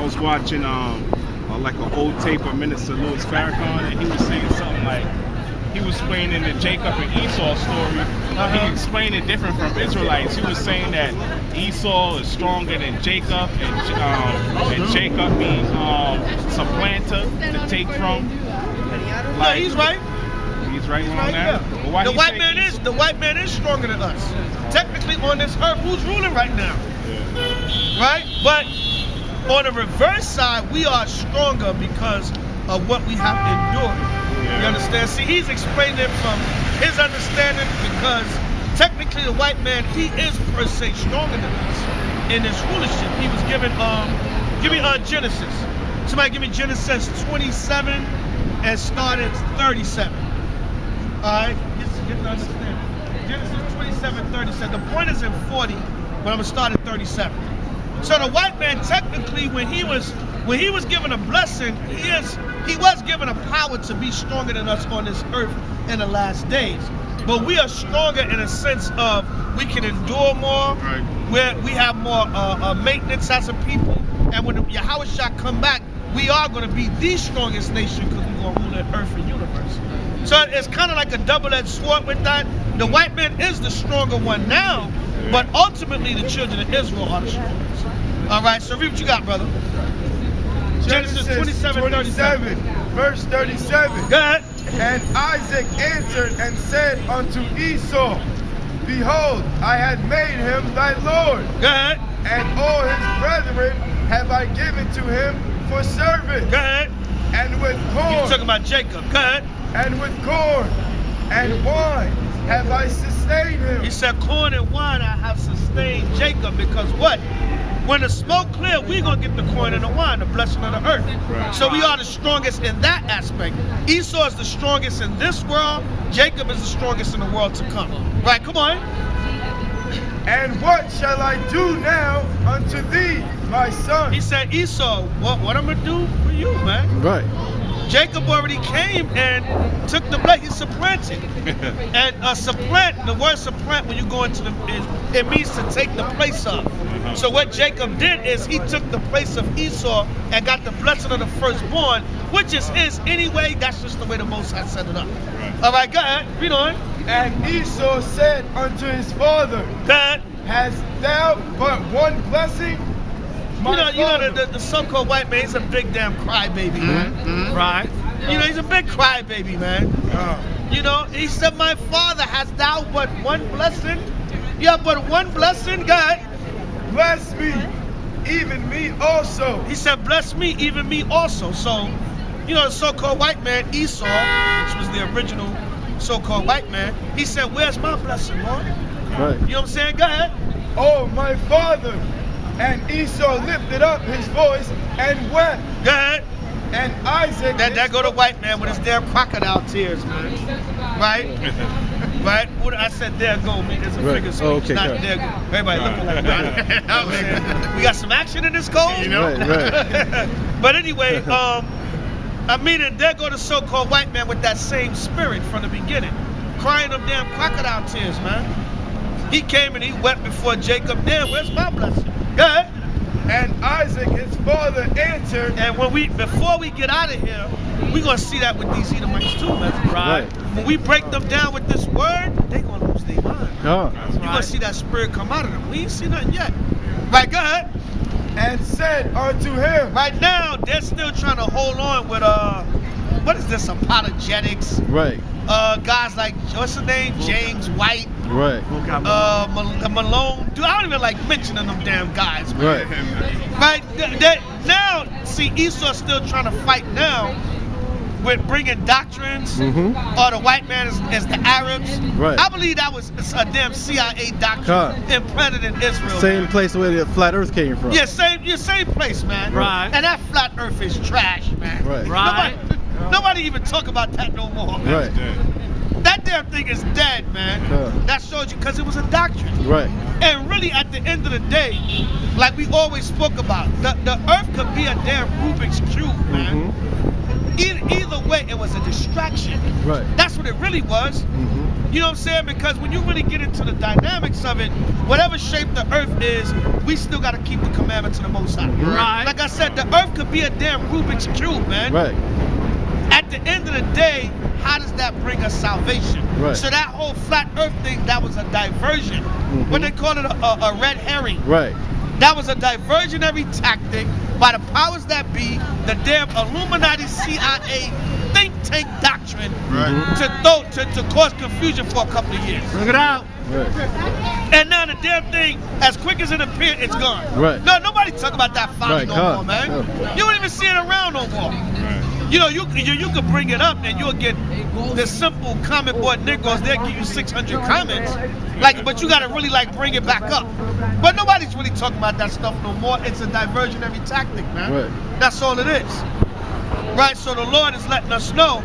was watching like an old tape of Minister Louis Farrakhan, and he was saying something like, he was explaining the Jacob and Esau story. He explained it different from Israelites. He was saying that Esau is stronger than Jacob, and Jacob means supplanter, to take from. Like, he's right. He's right on that. Yeah. Well, the white man is stronger than us. Technically, on this earth, who's ruling right now? Yeah. Right? But on the reverse side, we are stronger because of what we have endured. Yeah. You understand? See, he's explaining it from his understanding, because technically the white man, he is per se stronger than us in this rulership. He was given, give me Genesis. Somebody give me Genesis 27 and start at 37. Alright? Get to understand. Genesis 27, 37. The point is in 40, but I'm gonna start at 37. So the white man, technically, when he was given a blessing, he was given a power to be stronger than us on this earth in the last days. But we are stronger in a sense of we can endure more, right, where we have more maintenance as a people, and when Yahweh shall come back, we are going to be the strongest nation, because we're going to rule the earth and universe. So it's kind of like a double-edged sword with that. The white man is the stronger one now, but ultimately the children of Israel are the strongest. All right, so read what you got, brother. Genesis 27, verse 37. Go ahead. And Isaac answered and said unto Esau, Behold, I had made him thy Lord, Go ahead. and all his brethren have I given to him for service. Go ahead. And with corn, You talking about Jacob. Go ahead. and with corn and wine have I sustained him. He said, corn and wine I have sustained Jacob, because what? When the smoke clear, we're going to get the corn and the wine, the blessing of the earth. Right. So we are the strongest in that aspect. Esau is the strongest in this world. Jacob is the strongest in the world to come. Right, come on. And what shall I do now unto thee, my son? He said, Esau, what I'm going to do for you, man? Right. Jacob already came and took the blessing. He supplanted. And supplant, the word supplant, when you go into it means to take the place of. So what Jacob did is he took the place of Esau and got the blessing of the firstborn, which is his anyway. That's just the way the Most High set it up. All right, go ahead. Read on. And Esau said unto his father, Dad, Hast thou but one blessing? you know the so-called white man, he's a big damn crybaby, man. Right? You know, he's a big crybaby, man. You know, he said, my father, hast thou but one blessing? You have but one blessing, God. Bless me, even me also. He said, bless me, even me also. So, you know, the so-called white man, Esau, which was the original so-called white man, he said, where's my blessing, Lord? Right. You know what I'm saying? Go ahead. Oh, my father. And Esau lifted up his voice and wept. Go ahead. And Isaac... That go the white man with his damn crocodile tears, man. Right? Right? What I said, there go me. It's a figure of speech. Okay, not right. there go. Everybody looking like that. I'm saying, we got some action in this code, You know? Right. But anyway, I mean, and there go the so-called white man with that same spirit from the beginning, crying them damn crocodile tears, man. He came and he wept before Jacob. Damn, where's my blessing? Go ahead. And Isaac, his father, answered. And before we get out of here, we're gonna see that with these Edomites too, man. Right. When we break them down with this word, they gonna lose their mind. Oh. You're gonna see that spirit come out of them. We ain't seen nothing yet. Right, go ahead. And said unto him. Right now, they're still trying to hold on with what is this, apologetics? Right. Guys like, what's his name? James White. Right. Malone. Dude, I don't even like mentioning them damn guys, man. Right. Right? Now, see, Esau's still trying to fight now with bringing doctrines, or the white man is the Arabs. Right. I believe that was a damn CIA doctrine implanted in Israel. Same place where the flat Earth came from. Yeah, same place, man. Right. And that flat Earth is trash, man. Right. Nobody even talk about that no more. Right. That damn thing is dead, man. That shows you, because it was a doctrine. Right. And really, at the end of the day, like we always spoke about, the earth could be a damn Rubik's Cube, man. Either way, it was a distraction. Right. That's what it really was. You know what I'm saying? Because when you really get into the dynamics of it, whatever shape the earth is, we still got to keep the commandments of the Most High. Right. Like I said, the earth could be a damn Rubik's Cube, man. Right. At the end of the day, how does that bring us salvation? Right. So that whole flat earth thing, that was a diversion. What they call it, a red herring. Right. That was a diversionary tactic by the powers that be, the damn Illuminati CIA think tank doctrine to cause confusion for a couple of years. Bring it out. Right. And now the damn thing, as quick as it appeared, it's gone. Right. No, nobody talk about that folly Right, no more, man. yeah. You don't even see it around no more. You know, you could bring it up and you'll get the simple comment board Negroes, they'll give you 600 comments. Like, but you gotta really like bring it back up. But nobody's really talking about that stuff no more. It's a diversionary tactic, man. Right. That's all it is. Right, so the Lord is letting us know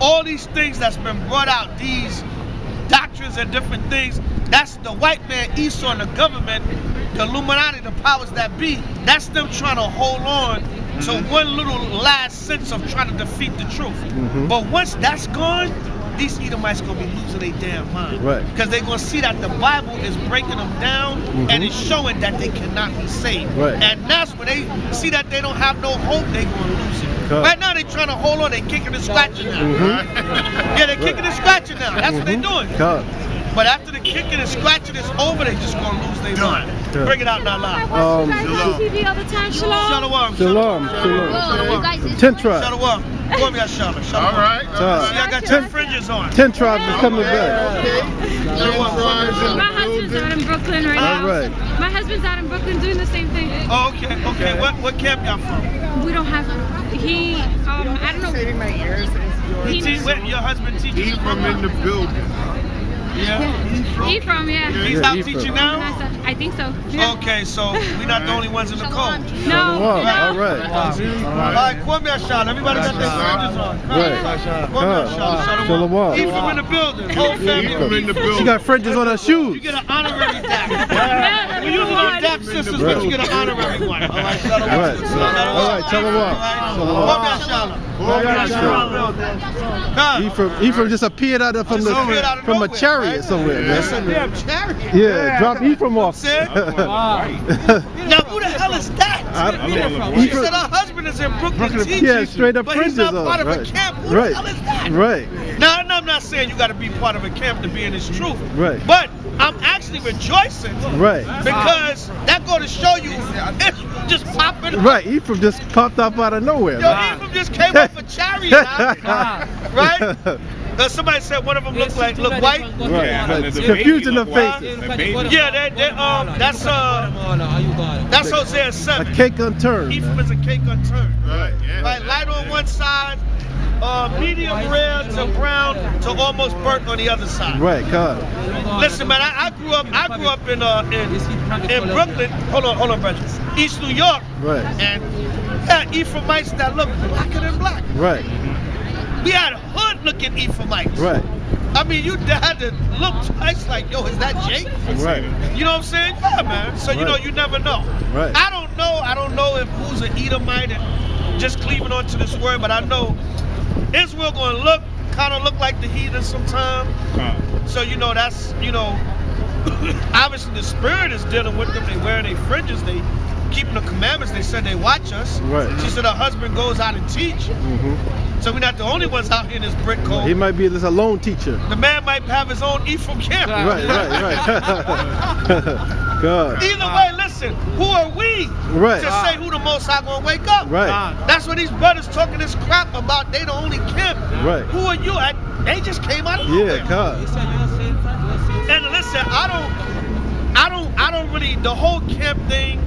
all these things that's been brought out, these doctrines and different things, that's the white man, Esau, and the government, the Illuminati, the powers that be, that's them trying to hold on to one little last sense of trying to defeat the truth. But once that's gone, these Edomites gonna be losing their damn mind. Right. Because they're gonna see that the Bible is breaking them down and it's showing that they cannot be saved. Right. And that's when they see that they don't have no hope, they gonna lose it. Cut. Right now they trying to hold on, they kicking and scratching now. Yeah, they kicking and scratching now. That's what they doing. Cut. But after the kicking and scratching is over, they just gonna lose their mind. Cut. Bring it out now live. You guys on TV all the time. Shalom. Shalom. Whoa, you guys 10 tribes. Shalom. Boy, we got Shalom. Shalom. All right. See, I got 10 fringes on. 10 tribes is coming back. My husband's out in Brooklyn right now. All right. My husband's out in Brooklyn doing the same thing. Oh, okay, okay. What camp y'all from? We don't have. He, I don't know. Your husband teaching? He's from in the building. Yeah. Ephraim, yeah. He's out teaching now? I think so. Yeah. Okay, so we're not the only ones in the cold. No. All right. All right, Kwame Ashad. Everybody got their fringes on. Right. Kwame Ashad. Shalom. Ephraim in the building. Whole family. Ephraim in the building. She got fringes on her You shoes. get an honorary dap. We usually do dap sisters, but you get an honorary one. All right, Shalom. Right. All right, shalom. Kwame Ashad. Ephraim just appeared out of from a chariot somewhere, That's man. a damn chariot. Yeah, drop Ephraim off. Now who the hell is that? She said her husband is in Brooklyn teaching. Yeah, straight up but he's fringes not part on. of a Right. camp. Who Right. the hell is that? Right. Now, I'm not saying you got to be part of a camp to be in this truth. Right. But I'm actually rejoicing. Right. Because that going to show you it's just popping up. Right. Ephraim just popped up out of nowhere. Yo, man. Ephraim just came off a chariot. Right? Somebody said one of them look white. Right. Confusing the faces. Yeah, that's Hosea 7. A cake unturned. Ephraim is a cake unturned. Right, yeah. Right, light on one side, medium rare to brown to almost burnt on the other side. Right, God. Listen, man, I grew up in Brooklyn. Hold on, brother. East New York. Right. And had Ephraimites that look blacker than black. Right. We had hood-looking Ephraimites. Right. I mean, you had to look twice like, yo, is that Jake? Right. You know what I'm saying? Yeah, man. So, you know, you never know. Right. I don't know if who's an Edomite and just cleaving onto this word, but I know Israel going to kind of look like the heathen sometime. So, you know, that's, you know, obviously the spirit is dealing with them. They wearing their fringes. They keeping the commandments. They said they watch us. Right. She said her husband goes out and teach. So we're not the only ones out here in this brick code. He might be just a lone teacher. The man might have his own Ephraim camp. Right. God. Either way, listen, who are we to say who the Most High gonna wake up? Right. That's what these brothers talking this crap about. They the only camp. Right. Who are you? They just came out of nowhere. Yeah, God. And listen, I don't really, the whole camp thing,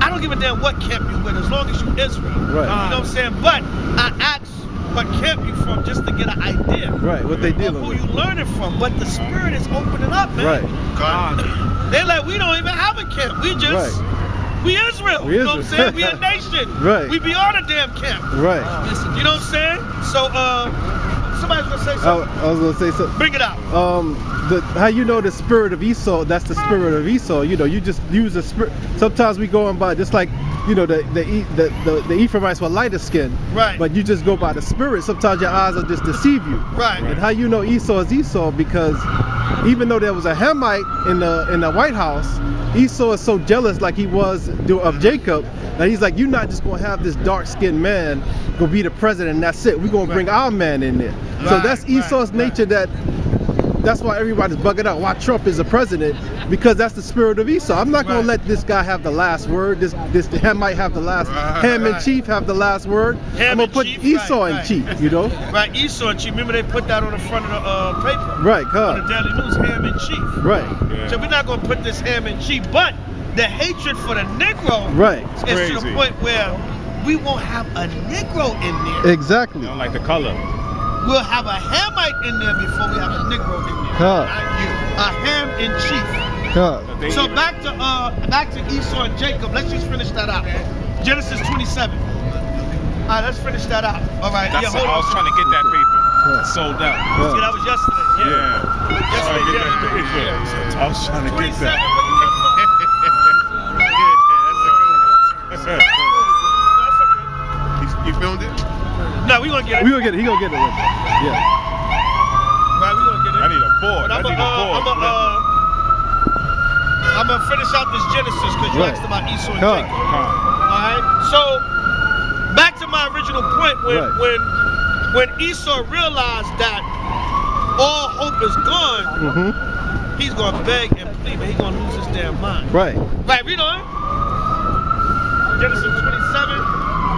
I don't give a damn what camp you with as long as you Israel. Right. You know what I'm saying? But I asked what camp you from just to get an idea. Right, what they of dealing who with. you learning from. But the spirit is opening up, man. Right. God. They're like, we don't even have a camp. We just, we Israel. You know what I'm saying? We a nation. Right. We beyond a damn camp. Right. You know what I'm saying? So, somebody's gonna say something. I was gonna say something. Bring it out. How you know the spirit of Esau? That's the spirit of Esau. You know, you just use the spirit. Sometimes we go on by just like, you know, the Ephraimites were lighter skin. Right. But you just go by the spirit. Sometimes your eyes will just deceive you. Right. And how you know Esau is Esau? Because even though there was a Hamite in the White House, Esau is so jealous, like he was of Jacob, that he's like, you're not just gonna have this dark-skinned man go be the president and that's it. We're gonna bring our man in there. So that's Esau's nature. That's why everybody's bugging out why Trump is the president, because that's the spirit of Esau. I'm not gonna let this guy have the last word. This Hamite have the last. Ham in chief have the last word. I'm gonna put Esau in chief. You know. Right, Esau in chief. Remember they put that on the front of the paper. Right, on the Daily News, Ham in chief. Right. Yeah. So we're not gonna put this Ham in chief, but the hatred for the Negro is to the point where we won't have a Negro in there. Exactly. You don't like the color. We'll have a Hamite in there before we have a Negro in there. A Ham in chief. So back to Esau and Jacob. Let's just finish that out. Genesis 27. All right, let's finish that out. All right. I was trying to get that paper sold out. See, that was yesterday. Yesterday. I was trying to get 27. that. You filmed it? No, we gonna get it. We gonna get it. He gonna get it. Yeah. Right, we gonna get it. I need a board. I'm gonna finish out this Genesis because you asked about Esau and Jacob. Alright, so back to my original point when Esau realized that all hope is gone, he's gonna beg and plead, but he's gonna lose his damn mind. Right, read on. Genesis 27,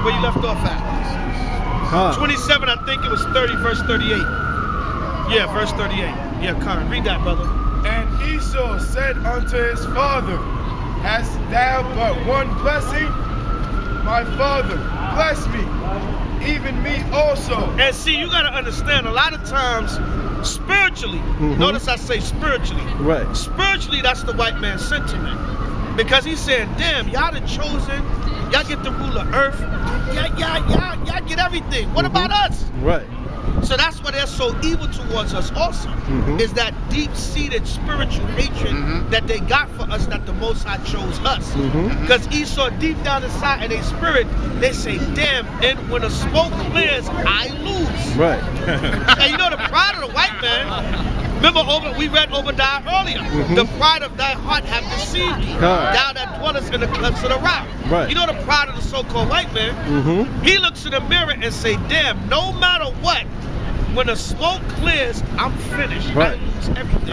where you left off at. 27, I think it was 30, verse 38. Yeah, verse 38. Yeah, Karen, read that, brother. And Esau said unto his father, hast thou but one blessing? My father, bless me, even me also. And see, you gotta understand, a lot of times, spiritually, notice I say spiritually. Right. Spiritually, that's the white man's sentiment. Because he's saying, damn, y'all the chosen, y'all get to rule the earth, y'all get everything. What about us? Right. So that's why they're so evil towards us also, is that deep-seated spiritual hatred that they got for us, that the Most High chose us. Because Esau, deep down inside in their spirit, they say, damn, and when the smoke clears, I lose. Right. And you know the pride of the white man, remember we read Obadiah earlier, the pride of thy heart hath deceived thee, thou that dwellest in the clefts of the rock. Right. You know the pride of the so-called white man, he looks in the mirror and say, damn, no matter what, when the smoke clears, I'm finished. Right. I lose everything.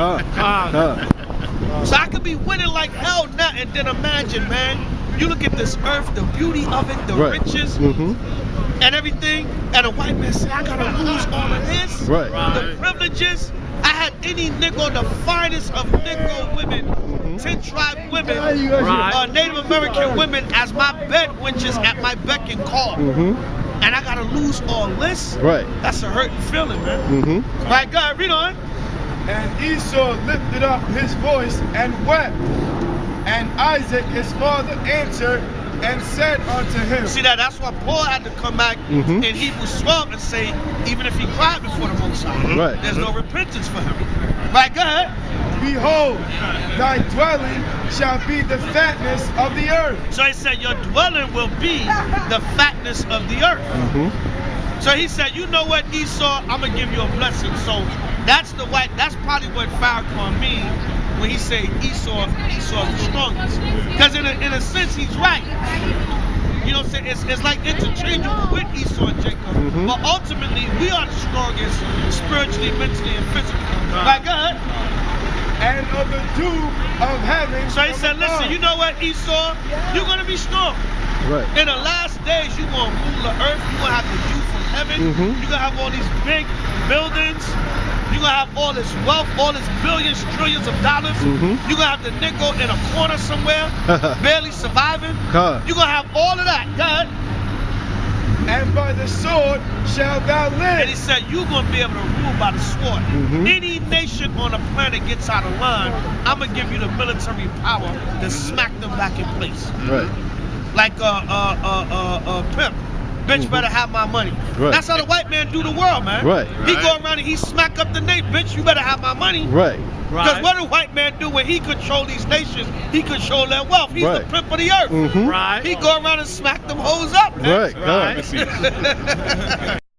So I could be winning like hell now, and then imagine, man, you look at this earth, the beauty of it, the riches, and everything, and a white man say, I gotta lose all of this, the privileges. I had any Negro, the finest of Negro women, 10 tribe women, Native American women as my bed wenches at my beck and call. And I gotta lose all this? Right. That's a hurting feeling, man. Right, go ahead, read on. And Esau lifted up his voice and wept. And Isaac his father answered and said unto him. See that's why Paul had to come back in Hebrews 12 and say, even if he cried before the Most High, there's no repentance for him. Right, go ahead. Behold, thy dwelling shall be the fatness of the earth. So he said, your dwelling will be the fatness of the earth. So he said, you know what, Esau, I'm gonna give you a blessing. So that's probably what Farrakhan means when he say Esau's the strongest. Because in a sense, he's right. You know what I'm saying? It's like interchangeable with Esau and Jacob. But ultimately, we are the strongest spiritually, mentally, and physically. Right, go ahead. And of the dew of heaven. So he said, listen, you know what, Esau? You're going to be strong. Right. In the last days, you're going to rule the earth. You're going to have the dew from heaven. You're going to have all these big buildings. You're going to have all this wealth, all this billions, trillions of dollars. You're going to have the Negro in a corner somewhere, barely surviving. You're going to have all of that. Go ahead. And by the sword shalt thou live. And he said, you're going to be able to rule by the sword. Any nation on the planet gets out of line, I'm going to give you the military power to smack them back in place. Right. Like Pimp. bitch better have my money. Right. That's how the white man do the world, man. Right. He go around and he smack up the nation, bitch, you better have my money. Right. Because what do white man do when he control these nations? He control their wealth. He's the pimp of the earth. Mhm. He go around and smack them hoes up, man. Right. Right.